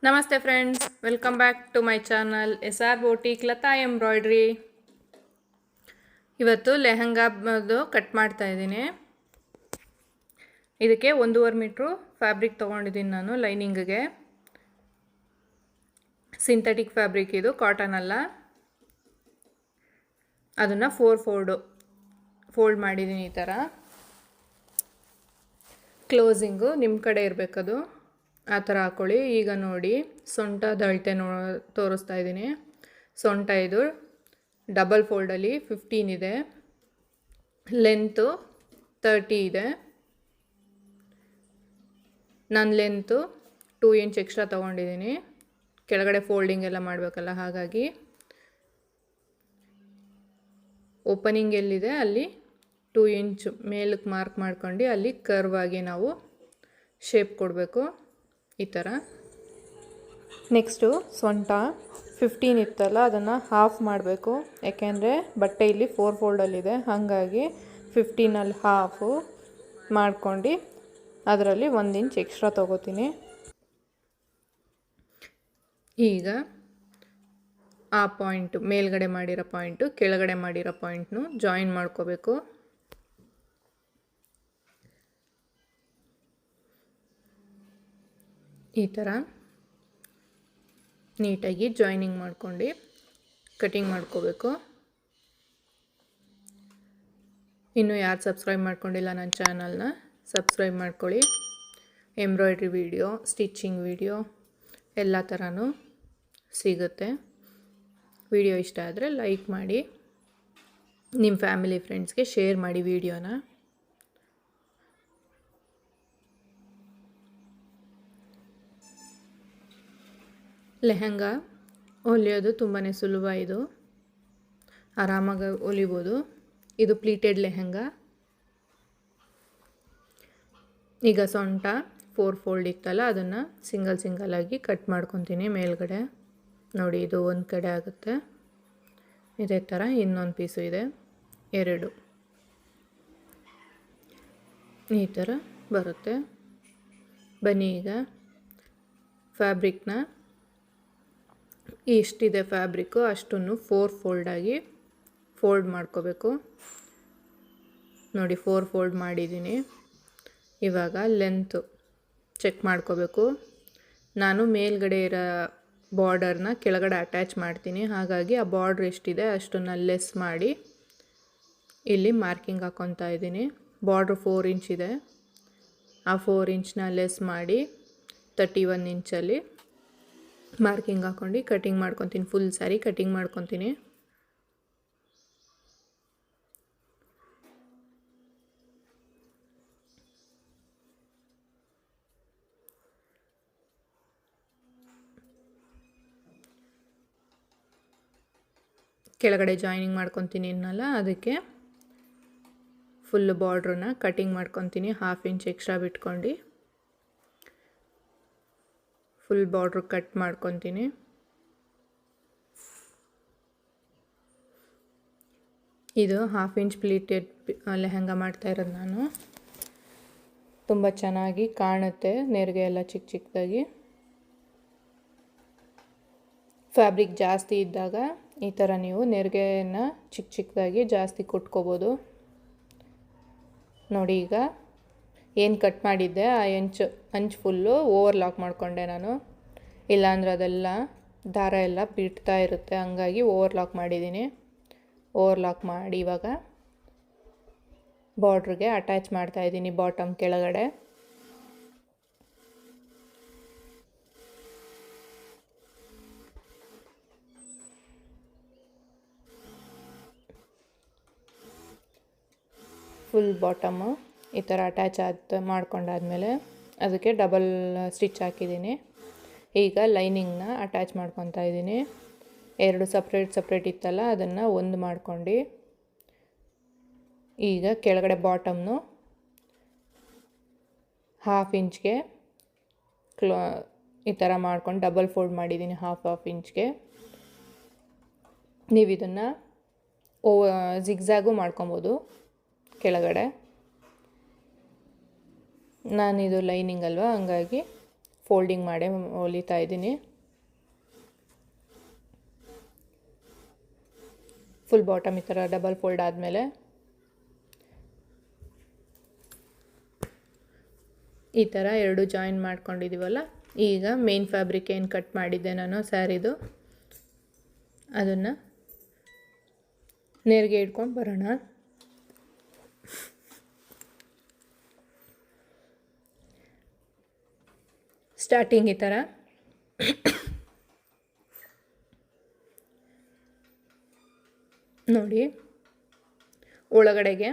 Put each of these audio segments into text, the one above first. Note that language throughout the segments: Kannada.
ನಮಸ್ತೆ friends, welcome back to my channel SR boutique Latha embroidery. ಇವತ್ತು ಲೆಹಂಗಾದು ಕಟ್ ಮಾಡ್ತಾ ಇದ್ದೀನಿ. ಇದಕ್ಕೆ 1.5 ಮೀಟ್ರು ಫ್ಯಾಬ್ರಿಕ್ ತೊಗೊಂಡಿದ್ದೀನಿ ನಾನು ಲೈನಿಂಗ್ಗೆ. ಸಿಂಥೆಟಿಕ್ ಫ್ಯಾಬ್ರಿಕ್ ಇದು, ಕಾಟನ್ ಅಲ್ಲ. ಅದನ್ನು 4 ಫೋಲ್ಡ್ ಮಾಡಿದ್ದೀನಿ. ಈ ಥರ ಕ್ಲೋಸಿಂಗು ನಿಮ್ಮ ಕಡೆ ಇರಬೇಕದು, ಆ ಥರ ಹಾಕ್ಕೊಳ್ಳಿ. ಈಗ ನೋಡಿ, ಸೊಂಟದ ಅಳತೆ ತೋರಿಸ್ತಾ ಇದ್ದೀನಿ. ಸೊಂಟ ಇದು ಡಬಲ್ ಫೋಲ್ಡಲ್ಲಿ 15 ಇದೆ, ಲೆಂತು 30 ಇದೆ. ನಾನು ಲೆಂತು 2 ಇಂಚ್ ಎಕ್ಸ್ಟ್ರಾ ತೊಗೊಂಡಿದ್ದೀನಿ. ಕೆಳಗಡೆ ಫೋಲ್ಡಿಂಗ್ ಎಲ್ಲ ಮಾಡಬೇಕಲ್ಲ, ಹಾಗಾಗಿ ಓಪನಿಂಗ್ ಎಲ್ಲಿದೆ ಅಲ್ಲಿ 2 ಇಂಚ್ ಮೇಲಕ್ಕೆ ಮಾರ್ಕ್ ಮಾಡ್ಕೊಂಡು ಅಲ್ಲಿ ಕರ್ವ್ ಆಗಿ ನಾವು ಶೇಪ್ ಕೊಡಬೇಕು, ಈ ಥರ. ನೆಕ್ಸ್ಟು ಸೊಂಟ 15 ಇತ್ತಲ್ಲ, ಅದನ್ನು ಹಾಫ್ ಮಾಡಬೇಕು. ಯಾಕೆಂದರೆ ಬಟ್ಟೆ ಇಲ್ಲಿ 4 ಫೋಲ್ಡಲ್ಲಿದೆ, ಹಾಗಾಗಿ 15ಅಲ್ಲಿ ಹಾಫು ಮಾಡ್ಕೊಂಡು ಅದರಲ್ಲಿ 1 ಇಂಚ್ ಎಕ್ಸ್ಟ್ರಾ ತೊಗೋತೀನಿ. ಈಗ ಆ ಪಾಯಿಂಟು, ಮೇಲ್ಗಡೆ ಮಾಡಿರೋ ಪಾಯಿಂಟು ಕೆಳಗಡೆ ಮಾಡಿರೋ ಪಾಯಿಂಟ್ನು ಜಾಯಿನ್ ಮಾಡ್ಕೋಬೇಕು. ಈ ಥರ ನೀಟಾಗಿ ಜಾಯ್ನಿಂಗ್ ಮಾಡ್ಕೊಂಡು ಕಟಿಂಗ್ ಮಾಡ್ಕೋಬೇಕು. ಇನ್ನೂ ಯಾರು ಸಬ್ಸ್ಕ್ರೈಬ್ ಮಾಡ್ಕೊಂಡಿಲ್ಲ ನನ್ನ ಚಾನಲ್ನ, ಸಬ್ಸ್ಕ್ರೈಬ್ ಮಾಡ್ಕೊಳ್ಳಿ. ಎಂಬ್ರಾಯ್ಡ್ರಿ ವಿಡಿಯೋ, ಸ್ಟಿಚಿಂಗ್ ವಿಡಿಯೋ ಎಲ್ಲ ಥರನೂ ಸಿಗುತ್ತೆ. ವಿಡಿಯೋ ಇಷ್ಟ ಆದರೆ ಲೈಕ್ ಮಾಡಿ, ನಿಮ್ಮ ಫ್ಯಾಮಿಲಿ ಫ್ರೆಂಡ್ಸ್ಗೆ ಶೇರ್ ಮಾಡಿ ವಿಡಿಯೋನ. ಲೆಹಂಗಾ ಹೊಲಿಯೋದು ತುಂಬಾ ಸುಲಭ. ಇದು ಆರಾಮಾಗಿ ಹೊಲಿಬೋದು. ಇದು ಪ್ಲೀಟೆಡ್ ಲೆಹಂಗಾ. ಈಗ ಸೊಂಟ 4 ಫೋಲ್ಡ್ ಇತ್ತಲ್ಲ, ಅದನ್ನು ಸಿಂಗಲಾಗಿ ಕಟ್ ಮಾಡ್ಕೊತೀನಿ ಮೇಲ್ಗಡೆ. ನೋಡಿ, ಇದು ಒಂದು ಕಡೆ ಆಗುತ್ತೆ. ಇದೇ ಥರ ಇನ್ನೊಂದು ಪೀಸು ಇದೆ, 2 ಈ ಥರ ಬರುತ್ತೆ. ಬನ್ನಿ, ಈಗ ಫ್ಯಾಬ್ರಿಕ್ನ ಎಷ್ಟಿದೆ ಫ್ಯಾಬ್ರಿಕ್ಕು ಅಷ್ಟನ್ನು 4 ಫೋಲ್ಡಾಗಿ ಫೋಲ್ಡ್ ಮಾಡ್ಕೋಬೇಕು. ನೋಡಿ, 4 ಫೋಲ್ಡ್ ಮಾಡಿದ್ದೀನಿ. ಇವಾಗ ಲೆಂತು ಚೆಕ್ ಮಾಡ್ಕೋಬೇಕು. ನಾನು ಮೇಲ್ಗಡೆ ಇರೋ ಬಾರ್ಡರ್ನ ಕೆಳಗಡೆ ಅಟ್ಯಾಚ್ ಮಾಡ್ತೀನಿ, ಹಾಗಾಗಿ ಆ ಬಾರ್ಡ್ರ್ ಎಷ್ಟಿದೆ ಅಷ್ಟನ್ನು ಲೆಸ್ ಮಾಡಿ ಇಲ್ಲಿ ಮಾರ್ಕಿಂಗ್ ಹಾಕ್ಕೊತಾ ಇದ್ದೀನಿ. ಬಾರ್ಡ್ರ್ 4 ಇಂಚ್ ಇದೆ, ಆ 4 ಇಂಚನ್ನ ಲೆಸ್ ಮಾಡಿ 31 ಇಂಚಲ್ಲಿ ಮಾರ್ಕಿಂಗ್ ಹಾಕ್ಕೊಂಡು ಕಟಿಂಗ್ ಮಾಡ್ಕೊತೀನಿ. ಫುಲ್ ಸ್ಯಾರಿ ಕಟಿಂಗ್ ಮಾಡ್ಕೊತೀನಿ. ಕೆಳಗಡೆ ಜಾಯಿನಿಂಗ್ ಮಾಡ್ಕೊತೀನಿ ಇನ್ನಲ್ಲ, ಅದಕ್ಕೆ ಫುಲ್ ಬಾರ್ಡ್ರನ್ನ ಕಟಿಂಗ್ ಮಾಡ್ಕೊತೀನಿ. 1/2 ಇಂಚ್ ಎಕ್ಸ್ಟ್ರಾ ಬಿಟ್ಕೊಂಡು ಫುಲ್ ಬಾರ್ಡ್ರ್ ಕಟ್ ಮಾಡ್ಕೊತೀನಿ. ಇದು 1/2 ಇಂಚ್ ಪ್ಲೀಟೆಡ್ ಲೆಹಂಗಾ ಮಾಡ್ತಾ ಇರೋದು ನಾನು. ತುಂಬ ಚೆನ್ನಾಗಿ ಕಾಣುತ್ತೆ, ನೆರಿಗೆ ಎಲ್ಲ ಚಿಕ್ಕದಾಗಿ. ಫ್ಯಾಬ್ರಿಕ್ ಜಾಸ್ತಿ ಇದ್ದಾಗ ಈ ಥರ ನೀವು ನೆರಿಗೆಯನ್ನು ಚಿಕ್ಕದಾಗಿ ಜಾಸ್ತಿ ಕೊಟ್ಕೋಬೋದು. ನೋಡಿ, ಈಗ ಏನು ಕಟ್ ಮಾಡಿದ್ದೆ ಆ ಅಂಚು ಫುಲ್ಲು ಓವರ್ಲಾಕ್ ಮಾಡಿಕೊಂಡೆ ನಾನು. ಇಲ್ಲಾಂದ್ರೆ ಅದೆಲ್ಲ ದಾರ ಎಲ್ಲ ಬಿಡ್ತಾ ಇರುತ್ತೆ, ಹಂಗಾಗಿ ಓವರ್ಲಾಕ್ ಮಾಡಿದ್ದೀನಿ. ಓವರ್ಲಾಕ್ ಮಾಡಿ ಇವಾಗ ಬಾರ್ಡ್ರಿಗೆ ಅಟ್ಯಾಚ್ ಮಾಡ್ತಾಯಿದ್ದೀನಿ, ಬಾಟಮ್ ಕೆಳಗಡೆ. ಫುಲ್ ಬಾಟಮು ಈ ಥರ ಅಟ್ಯಾಚ್ ಮಾಡ್ಕೊಂಡಾದ್ಮೇಲೆ ಅದಕ್ಕೆ ಡಬಲ್ ಸ್ಟಿಚ್ ಹಾಕಿದ್ದೀನಿ. ಈಗ ಲೈನಿಂಗ್ನ ಅಟ್ಯಾಚ್ ಮಾಡ್ಕೊತಾ ಇದ್ದೀನಿ. 2 ಸಪ್ರೇಟ್ ಇತ್ತಲ್ಲ, ಅದನ್ನು ಒಂದು ಮಾಡ್ಕೊಂಡು ಈಗ ಕೆಳಗಡೆ ಬಾಟಮ್ನು 1/2 ಇಂಚ್ಗೆ ಈ ಥರ ಮಾಡ್ಕೊಂಡು ಡಬಲ್ ಫೋಲ್ಡ್ ಮಾಡಿದ್ದೀನಿ. 1/2 ಇಂಚ್ಗೆ ನೀವು ಇದನ್ನು ಜಿಗ್ಜಾಗು ಮಾಡ್ಕೊಬೋದು ಕೆಳಗಡೆ. ನಾನಿದು ಲೈನಿಂಗ್ ಅಲ್ವಾ, ಹಂಗಾಗಿ ಫೋಲ್ಡಿಂಗ್ ಮಾಡಿ ಹೊಲಿತಾ ಇದ್ದೀನಿ. ಫುಲ್ ಬಾಟಮ್ ಈ ಥರ ಡಬಲ್ ಫೋಲ್ಡ್ ಆದಮೇಲೆ ಈ ಥರ 2 ಜಾಯಿನ್ ಮಾಡ್ಕೊಂಡಿದ್ದೀವಲ್ಲ, ಈಗ ಮೇನ್ ಫ್ಯಾಬ್ರಿಕ್ ಏನು ಕಟ್ ಮಾಡಿದ್ದೆ ನಾನು ಸ್ಯಾರಿದು ಅದನ್ನು ನೇರಿಗೆ ಇಟ್ಕೊಂಡು ಬರೋಣ. ಸ್ಟಾರ್ಟಿಂಗ್ ಈ ಥರ ನೋಡಿ, ಒಳಗಡೆಗೆ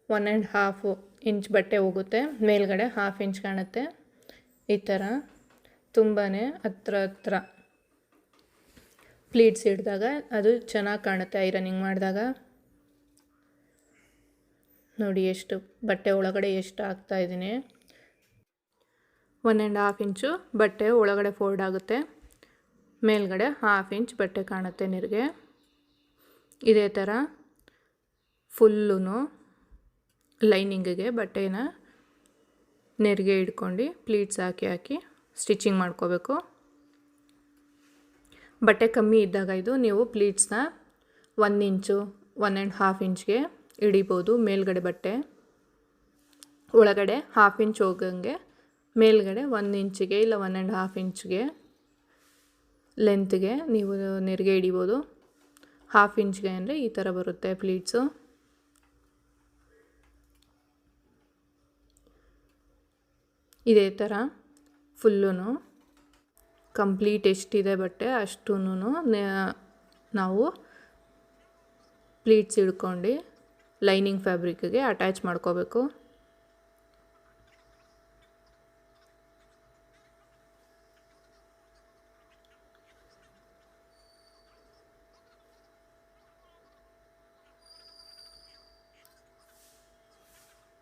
1.5 ಇಂಚ್ ಬಟ್ಟೆ ಹೋಗುತ್ತೆ, ಮೇಲ್ಗಡೆ 1/2 ಇಂಚ್ ಕಾಣುತ್ತೆ. ಈ ಥರ ತುಂಬಾ ಹತ್ರ ಪ್ಲೀಟ್ಸ್ ಹಿಡಿದಾಗ ಅದು ಚೆನ್ನಾಗಿ ಕಾಣುತ್ತೆ ಐರನಿಂಗ್ ಮಾಡಿದಾಗ. ನೋಡಿ ಎಷ್ಟು ಬಟ್ಟೆ ಒಳಗಡೆ ಎಷ್ಟು ಹಾಕ್ತಾ ಇದ್ದೀನಿ. 1.5 ಇಂಚು ಬಟ್ಟೆ ಒಳಗಡೆ ಫೋಲ್ಡ್ ಆಗುತ್ತೆ, ಮೇಲ್ಗಡೆ 1/2 ಇಂಚ್ ಬಟ್ಟೆ ಕಾಣುತ್ತೆ ನೀರಿಗೆ. ಇದೇ ಥರ ಫುಲ್ಲೂ ಲೈನಿಂಗಿಗೆ ಬಟ್ಟೆನ ನೆರಿಗೆ ಇಟ್ಕೊಂಡು ಪ್ಲೀಟ್ಸ್ ಹಾಕಿ ಸ್ಟಿಚಿಂಗ್ ಮಾಡ್ಕೋಬೇಕು. ಬಟ್ಟೆ ಕಮ್ಮಿ ಇದ್ದಾಗ ಇದು ನೀವು ಪ್ಲೀಟ್ಸ್ನ 1 ಇಂಚು 1.5 ಇಂಚ್ಗೆ ಹಿಡಿಬೋದು. ಮೇಲ್ಗಡೆ ಬಟ್ಟೆ ಒಳಗಡೆ 1/2 ಇಂಚ್ ಹೋಗಂಗೆ ಮೇಲ್ಗಡೆ 1 ಇಂಚಿಗೆ ಇಲ್ಲ 1.5 ಇಂಚ್ಗೆ ಲೆಂತ್ಗೆ ನೀವು ನೆರಿಗೆ ಹಿಡಿಬೋದು. 1/2 ಇಂಚ್ಗೆ ಅಂದರೆ ಈ ಥರ ಬರುತ್ತೆ ಪ್ಲೀಟ್ಸು. ಇದೇ ಥರ ಫುಲ್ಲೂ ಕಂಪ್ಲೀಟ್ ಎಷ್ಟಿದೆ ಬಟ್ಟೆ ಅಷ್ಟೂ ನಾವು ಪ್ಲೀಟ್ಸ್ ಹಿಡ್ಕೊಂಡು ಲೈನಿಂಗ್ ಫ್ಯಾಬ್ರಿಕ್ಗೆ ಅಟ್ಯಾಚ್ ಮಾಡ್ಕೋಬೇಕು.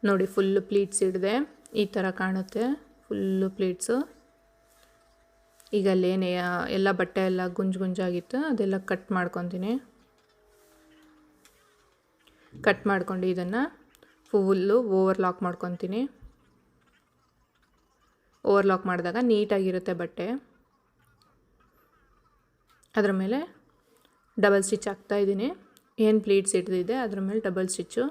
ನೋಡಿ ಫುಲ್ಲು ಪ್ಲೀಟ್ಸ್ ಹಿಡಿದೆ ಈ ಥರ ಕಾಣುತ್ತೆ ಫುಲ್ಲು ಪ್ಲೀಟ್ಸು. ಈಗ ಅಲ್ಲೇನೇ ಎಲ್ಲ ಬಟ್ಟೆ ಎಲ್ಲ ಗುಂಜಾಗಿತ್ತು ಅದೆಲ್ಲ ಕಟ್ ಮಾಡ್ಕೊತೀನಿ. ಕಟ್ ಮಾಡ್ಕೊಂಡು ಇದನ್ನು ಫುಲ್ಲು ಓವರ್ಲಾಕ್ ಮಾಡ್ಕೊತೀನಿ. ಓವರ್ಲಾಕ್ ಮಾಡಿದಾಗ ನೀಟಾಗಿರುತ್ತೆ ಬಟ್ಟೆ. ಅದರ ಮೇಲೆ ಡಬಲ್ ಸ್ಟಿಚ್ ಹಾಕ್ತಾಯಿದ್ದೀನಿ. ಏನು ಪ್ಲೀಟ್ಸ್ ಹಿಡಿದಿದೆ ಅದರ ಮೇಲೆ ಡಬಲ್ ಸ್ಟಿಚ್ಚು.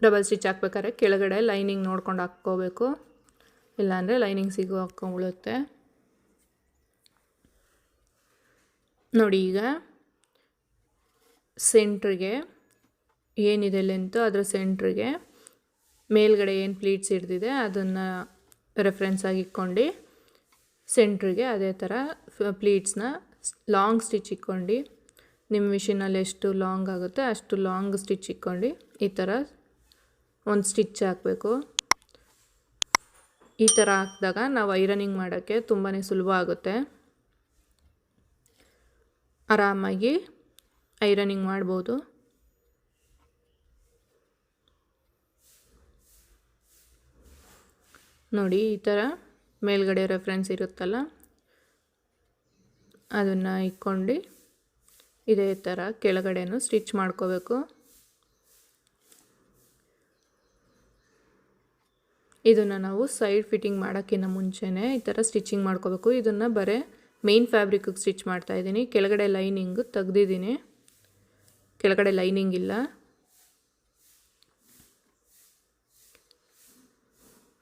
ಡಬಲ್ ಸ್ಟಿಚ್ ಹಾಕ್ಬೇಕಾದ್ರೆ ಕೆಳಗಡೆ ಲೈನಿಂಗ್ ನೋಡ್ಕೊಂಡು ಹಾಕ್ಕೋಬೇಕು, ಇಲ್ಲಾಂದರೆ ಲೈನಿಂಗ್ ಹಾಕ್ಕೊಂಡ್ಬಿಡುತ್ತೆ. ನೋಡಿ ಈಗ ಸೆಂಟ್ರಿಗೆ ಏನಿದೆ ಲೆಂತು ಅದರ ಸೆಂಟ್ರಿಗೆ ಮೇಲ್ಗಡೆ ಏನು ಪ್ಲೀಟ್ಸ್ ಹಿಡ್ದಿದೆ ಅದನ್ನು ರೆಫರೆನ್ಸ್ ಆಗಿ ಇಟ್ಕೊಂಡು ಸೆಂಟ್ರಿಗೆ ಅದೇ ಥರ ಪ್ಲೀಟ್ಸ್ನ ಲಾಂಗ್ ಸ್ಟಿಚ್ ಇಟ್ಕೊಂಡು ನಿಮ್ಮ ಮಿಷಿನಲ್ಲಿ ಎಷ್ಟು ಲಾಂಗ್ ಆಗುತ್ತೆ ಅಷ್ಟು ಲಾಂಗ್ ಸ್ಟಿಚ್ ಇಟ್ಕೊಂಡು ಈ ಥರ ಒಂದು ಸ್ಟಿಚ್ ಹಾಕಬೇಕು. ಈ ಥರ ಹಾಕಿದಾಗ ನಾವು ಐರನಿಂಗ್ ಮಾಡೋಕ್ಕೆ ತುಂಬಾ ಸುಲಭ ಆಗುತ್ತೆ. ಆರಾಮಾಗಿ ಐರನಿಂಗ್ ಮಾಡ್ಬೋದು. ನೋಡಿ ಈ ಥರ ಮೇಲ್ಗಡೆ ರೆಫರೆನ್ಸ್ ಇರುತ್ತಲ್ಲ ಅದನ್ನು ಇಟ್ಕೊಂಡು ಇದೇ ಥರ ಕೆಳಗಡೆನೂ ಸ್ಟಿಚ್ ಮಾಡ್ಕೋಬೇಕು. ಇದನ್ನು ನಾವು ಸೈಡ್ ಫಿಟ್ಟಿಂಗ್ ಮಾಡೋಕ್ಕಿಂತ ಮುಂಚೆನೇ ಈ ಥರ ಸ್ಟಿಚಿಂಗ್ ಮಾಡ್ಕೋಬೇಕು. ಇದನ್ನು ಬರೀ ಮೇನ್ ಫ್ಯಾಬ್ರಿಕ್ಗೆ ಸ್ಟಿಚ್ ಮಾಡ್ತಾಯಿದ್ದೀನಿ. ಕೆಳಗಡೆ ಲೈನಿಂಗು ತೆಗ್ದಿದ್ದೀನಿ, ಕೆಳಗಡೆ ಲೈನಿಂಗ್ ಇಲ್ಲ.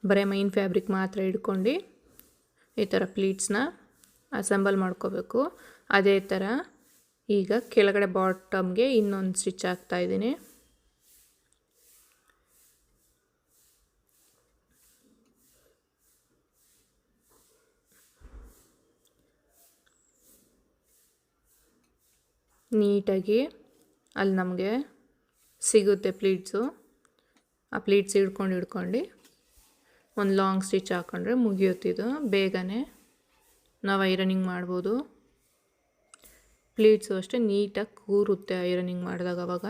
ಬರೀ ಮೈನ್ ಫ್ಯಾಬ್ರಿಕ್ ಮಾತ್ರ ಹಿಡ್ಕೊಂಡು ಈ ಥರ ಪ್ಲೀಟ್ಸ್ನ ಅಸೆಂಬಲ್ ಮಾಡ್ಕೋಬೇಕು. ಅದೇ ಥರ ಈಗ ಕೆಳಗಡೆ ಬಾಟಮ್ಗೆ ಇನ್ನೊಂದು ಸ್ಟಿಚ್ ಹಾಕ್ತಾಯಿದ್ದೀನಿ. ನೀಟಾಗಿ ಅಲ್ಲಿ ನಮಗೆ ಸಿಗುತ್ತೆ ಪ್ಲೀಟ್ಸು. ಆ ಪ್ಲೀಟ್ಸ್ ಹಿಡ್ಕೊಂಡು ಒಂದು ಲಾಂಗ್ ಸ್ಟಿಚ್ ಹಾಕ್ಕೊಂಡ್ರೆ ಮುಗಿಯುತ್ತಿದ್ದು. ಬೇಗನೆ ನಾವು ಐರನಿಂಗ್ ಮಾಡ್ಬೋದು. ಪ್ಲೀಟ್ಸು ಅಷ್ಟೇ ನೀಟಾಗಿ ಕೂರುತ್ತೆ ಐರನಿಂಗ್ ಮಾಡಿದಾಗ. ಅವಾಗ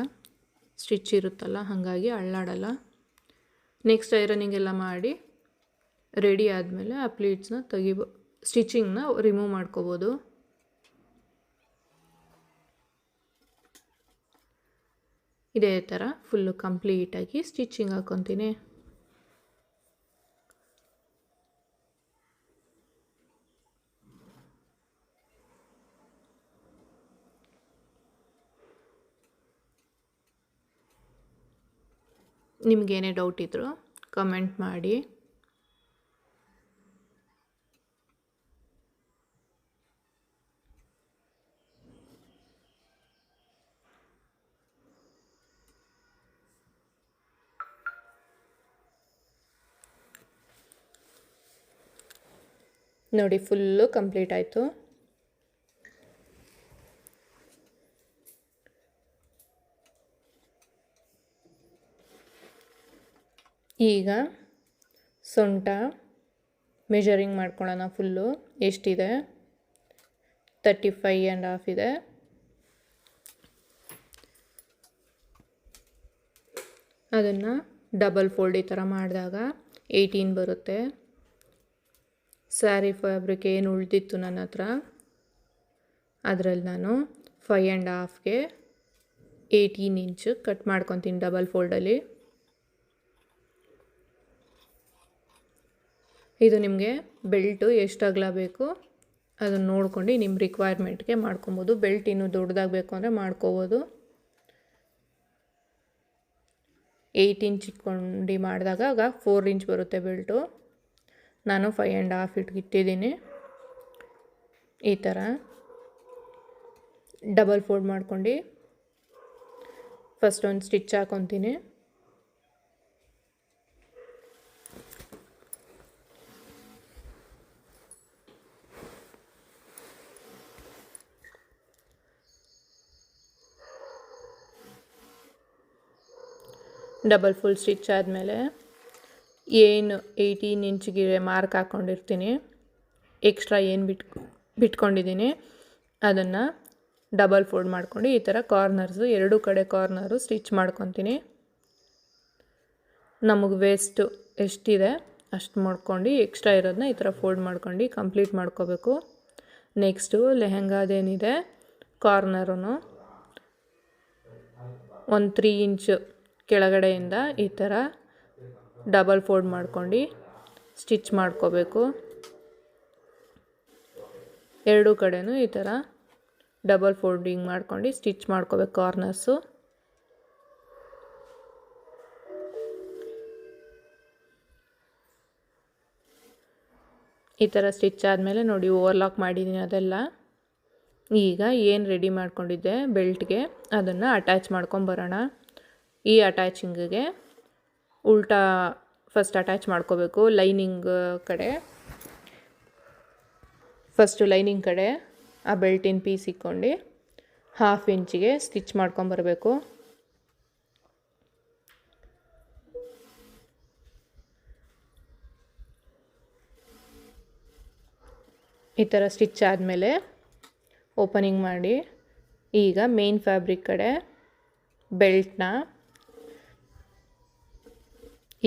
ಸ್ಟಿಚ್ ಇರುತ್ತಲ್ಲ ಹಾಗಾಗಿ ಅಳ್ಳಾಡಲ್ಲ. ನೆಕ್ಸ್ಟ್ ಐರನಿಂಗ್ ಎಲ್ಲ ಮಾಡಿ ರೆಡಿ ಆದಮೇಲೆ ಆ ಪ್ಲೀಟ್ಸ್ನ ಸ್ಟಿಚಿಂಗ್ನ ರಿಮೂವ್ ಮಾಡ್ಕೋಬೋದು. ಇದೇ ಥರ ಫುಲ್ಲು ಕಂಪ್ಲೀಟಾಗಿ ಸ್ಟಿಚಿಂಗ್ ಹಾಕ್ಕೊತೀನಿ. ನಿಮಗೇನೇ ಡೌಟ್ ಇದ್ದರೂ ಕಮೆಂಟ್ ಮಾಡಿ. ನೋಡಿ ಫುಲ್ಲು ಕಂಪ್ಲೀಟ್ ಆಯಿತು. ಈಗ ಸೊಂಟ ಮೆಜರಿಂಗ್ ಮಾಡ್ಕೊಳ್ಳೋಣ. ಫುಲ್ಲು ಎಷ್ಟಿದೆ? 35.5 ಇದೆ. ಅದನ್ನು ಡಬಲ್ ಫೋಲ್ಡ್ ಈ ಥರ ಮಾಡಿದಾಗ 18 ಬರುತ್ತೆ. ಸ್ಯಾರಿ ಫ್ಯಾಬ್ರಿಕ್ ಏನು ಉಳಿದಿತ್ತು ನನ್ನ ಹತ್ರ, ಅದರಲ್ಲಿ ನಾನು 5.5ಗೆ 18 ಇಂಚು ಕಟ್ ಮಾಡ್ಕೊತೀನಿ ಡಬಲ್ ಫೋಲ್ಡಲ್ಲಿ. ಇದು ನಿಮಗೆ ಬೆಲ್ಟು ಎಷ್ಟು ಅಗಲ ಬೇಕು ಅದನ್ನು ನೋಡ್ಕೊಂಡು ನಿಮ್ಮ ರಿಕ್ವೈರ್ಮೆಂಟ್ಗೆ ಮಾಡ್ಕೊಬೋದು. ಬೆಲ್ಟ್ ಇನ್ನೂ ದೊಡ್ಡದಾಗಬೇಕು ಅಂದರೆ ಮಾಡ್ಕೋಬೋದು. 8 ಇಂಚ್ ಇಟ್ಕೊಂಡು ಮಾಡಿದಾಗ ಆಗ 4 ಇಂಚ್ ಬರುತ್ತೆ ಬೆಲ್ಟು. ನಾನು 5.5 ಇಟ್ಟಿದ್ದೀನಿ. ಈ ಥರ ಡಬಲ್ ಫೋಲ್ಡ್ ಮಾಡ್ಕೊಂಡು ಫಸ್ಟ್ ಒಂದು ಸ್ಟಿಚ್ ಹಾಕ್ಕೊತೀನಿ. ಡಬಲ್ ಫುಲ್ ಸ್ಟಿಚ್ ಆದಮೇಲೆ ಏನು 18 ಇಂಚಿಗೆ ಮಾರ್ಕ್ ಹಾಕ್ಕೊಂಡಿರ್ತೀನಿ, ಎಕ್ಸ್ಟ್ರಾ ಏನು ಬಿಟ್ಕೊಂಡಿದ್ದೀನಿ ಅದನ್ನು ಡಬಲ್ ಫೋಲ್ಡ್ ಮಾಡ್ಕೊಂಡು ಈ ಥರ ಕಾರ್ನರ್ಸು, ಎರಡೂ ಕಡೆ ಕಾರ್ನರು ಸ್ಟಿಚ್ ಮಾಡ್ಕೊತೀನಿ. ನಮಗೆ ವೇಸ್ಟು ಎಷ್ಟಿದೆ ಅಷ್ಟು ಮಾಡ್ಕೊಂಡು ಎಕ್ಸ್ಟ್ರಾ ಇರೋದನ್ನ ಈ ಥರ ಫೋಲ್ಡ್ ಮಾಡ್ಕೊಂಡು ಕಂಪ್ಲೀಟ್ ಮಾಡ್ಕೋಬೇಕು. ನೆಕ್ಸ್ಟು ಲೆಹಂಗಾದೇನಿದೆ ಕಾರ್ನರೂ ಒಂದು 3 ಇಂಚು ಕೆಳಗಡೆಯಿಂದ ಈ ಥರ ಡಬಲ್ ಫೋಲ್ಡ್ ಮಾಡ್ಕೊಂಡು ಸ್ಟಿಚ್ ಮಾಡ್ಕೋಬೇಕು. ಎರಡೂ ಕಡೆನೂ ಈ ಥರ ಡಬಲ್ ಫೋಲ್ಡಿಂಗ್ ಮಾಡ್ಕೊಂಡು ಸ್ಟಿಚ್ ಮಾಡ್ಕೋಬೇಕು ಕಾರ್ನರ್ಸು. ಈ ಥರ ಸ್ಟಿಚ್ ಆದಮೇಲೆ ನೋಡಿ ಓವರ್ಲಾಕ್ ಮಾಡಿದ್ದೀನಿ ಅದೆಲ್ಲ. ಈಗ ಏನು ರೆಡಿ ಮಾಡ್ಕೊಂಡಿದ್ದೆ ಬೆಲ್ಟ್ಗೆ ಅದನ್ನು ಅಟ್ಯಾಚ್ ಮಾಡ್ಕೊಂಬರೋಣ. ಈ ಅಟ್ಯಾಚಿಂಗಿಗೆ ಉಲ್ಟಾ ಫಸ್ಟ್ ಅಟ್ಯಾಚ್ ಮಾಡ್ಕೋಬೇಕು. ಲೈನಿಂಗ್ ಕಡೆ ಫಸ್ಟು ಲೈನಿಂಗ್ ಕಡೆ ಆ ಬೆಲ್ಟಿನ ಪೀಸ್ ಇಕ್ಕೊಂಡು 1/2 ಇಂಚಿಗೆ ಸ್ಟಿಚ್ ಮಾಡ್ಕೊಂಬರಬೇಕು. ಈ ಥರ ಸ್ಟಿಚ್ ಆದಮೇಲೆ ಓಪನಿಂಗ್ ಮಾಡಿ ಈಗ ಮೇನ್ ಫ್ಯಾಬ್ರಿಕ್ ಕಡೆ ಬೆಲ್ಟ್ನ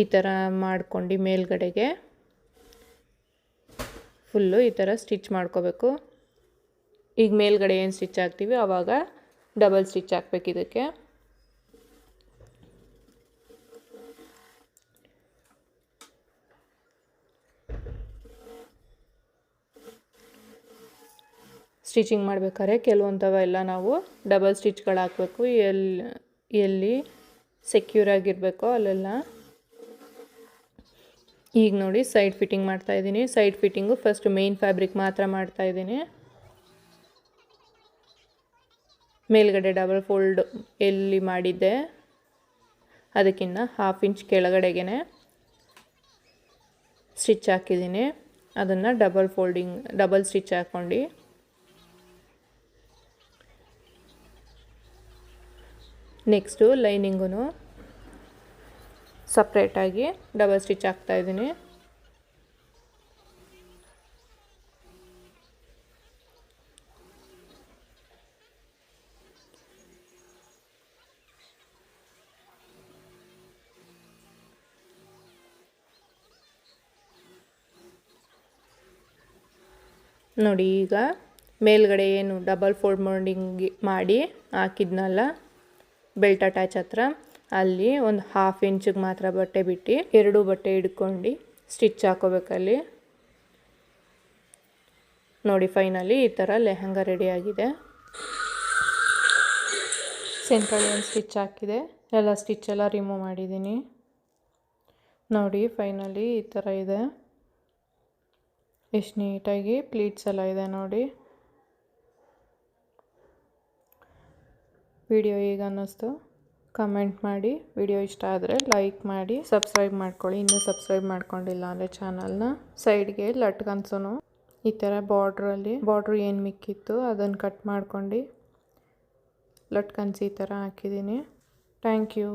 ಈ ಥರ ಮಾಡ್ಕೊಂಡು ಮೇಲ್ಗಡೆಗೆ ಫುಲ್ಲು ಈ ಥರ ಸ್ಟಿಚ್ ಮಾಡ್ಕೋಬೇಕು. ಈಗ ಮೇಲ್ಗಡೆ ಏನು ಸ್ಟಿಚ್ ಹಾಕ್ತೀವಿ ಆವಾಗ ಡಬಲ್ ಸ್ಟಿಚ್ ಹಾಕ್ಬೇಕು ಇದಕ್ಕೆ. ಸ್ಟಿಚಿಂಗ್ ಮಾಡ್ಬೇಕಾದ್ರೆ ಕೆಲವೊಂಥವೆಲ್ಲ ನಾವು ಡಬಲ್ ಸ್ಟಿಚ್ಗಳು ಹಾಕಬೇಕು. ಎಲ್ಲಿ ಸೆಕ್ಯೂರ್ ಆಗಿರಬೇಕೋ ಅಲ್ಲೆಲ್ಲ. ಈಗ ನೋಡಿ ಸೈಡ್ ಫಿಟ್ಟಿಂಗ್ ಮಾಡ್ತಾಯಿದ್ದೀನಿ. Side fitting first main fabric ಮಾತ್ರ ಮಾಡ್ತಾಯಿದ್ದೀನಿ. ಮೇಲ್ಗಡೆ ಡಬಲ್ ಫೋಲ್ಡ್ ಎಲ್ಲಿ ಮಾಡಿದ್ದೆ ಅದಕ್ಕಿಂತ 1/2 ಇಂಚ್ ಕೆಳಗಡೆಗೆ ಸ್ಟಿಚ್ ಹಾಕಿದ್ದೀನಿ. ಅದನ್ನು ಡಬಲ್ ಸ್ಟಿಚ್ ಹಾಕ್ಕೊಂಡು ನೆಕ್ಸ್ಟು ಲೈನಿಂಗೂ ಸಪ್ರೇಟಾಗಿ ಡಬಲ್ ಸ್ಟಿಚ್ ಹಾಕ್ತಾಯಿದ್ದೀನಿ. ನೋಡಿ ಈಗ ಮೇಲ್ಗಡೆ ಏನು ಡಬಲ್ ಫೋಲ್ಡ್ ಮಾಡಿ ಹಾಕಿದ್ನಲ್ಲ ಬೆಲ್ಟ್ ಅಟ್ಯಾಚ್ ಹತ್ರ, ಅಲ್ಲಿ ಒಂದು 1/2 ಇಂಚಿಗೆ ಮಾತ್ರ ಬಟ್ಟೆ ಬಿಟ್ಟು 2 ಬಟ್ಟೆ ಹಿಡ್ಕೊಂಡು ಸ್ಟಿಚ್ ಹಾಕೋಬೇಕಲ್ಲಿ. ನೋಡಿ ಫೈನಲಿ ಈ ಥರ ಲೆಹಂಗಾ ರೆಡಿಯಾಗಿದೆ. ಸೆಂಟ್ರಲ್ಲಿ ಒಂದು ಸ್ಟಿಚ್ ಹಾಕಿದೆ, ಎಲ್ಲ ಸ್ಟಿಚ್ಚೆಲ್ಲ ರಿಮೂವ್ ಮಾಡಿದ್ದೀನಿ. ನೋಡಿ ಫೈನಲಿ ಈ ಥರ ಇದೆ, ಎಷ್ಟು ನೀಟಾಗಿ ಪ್ಲೀಟ್ಸ್ ಎಲ್ಲ ಇದೆ ನೋಡಿ. ವಿಡಿಯೋ ಹೇಗೆ ಅನ್ನಿಸ್ತು ಕಮೆಂಟ್ ಮಾಡಿ, ವಿಡಿಯೋ ಇಷ್ಟ ಆದರೆ ಲೈಕ್ ಮಾಡಿ, ಸಬ್ಸ್ಕ್ರೈಬ್ ಮಾಡ್ಕೊಳ್ಳಿ ಇನ್ನೂ ಸಬ್ಸ್ಕ್ರೈಬ್ ಮಾಡ್ಕೊಂಡಿಲ್ಲ ಅಂದರೆ ಚಾನಲ್ನ. ಸೈಡ್ಗೆ ಲಟ್ಕನ್ಸು ಈ ಥರ ಬಾರ್ಡ್ರ್ ಏನು ಮಿಕ್ಕಿತ್ತು ಅದನ್ನು ಕಟ್ ಮಾಡ್ಕೊಂಡು ಲಟ್ಕನ್ಸ್ ಈ ಥರ ಹಾಕಿದ್ದೀನಿ. Thank you.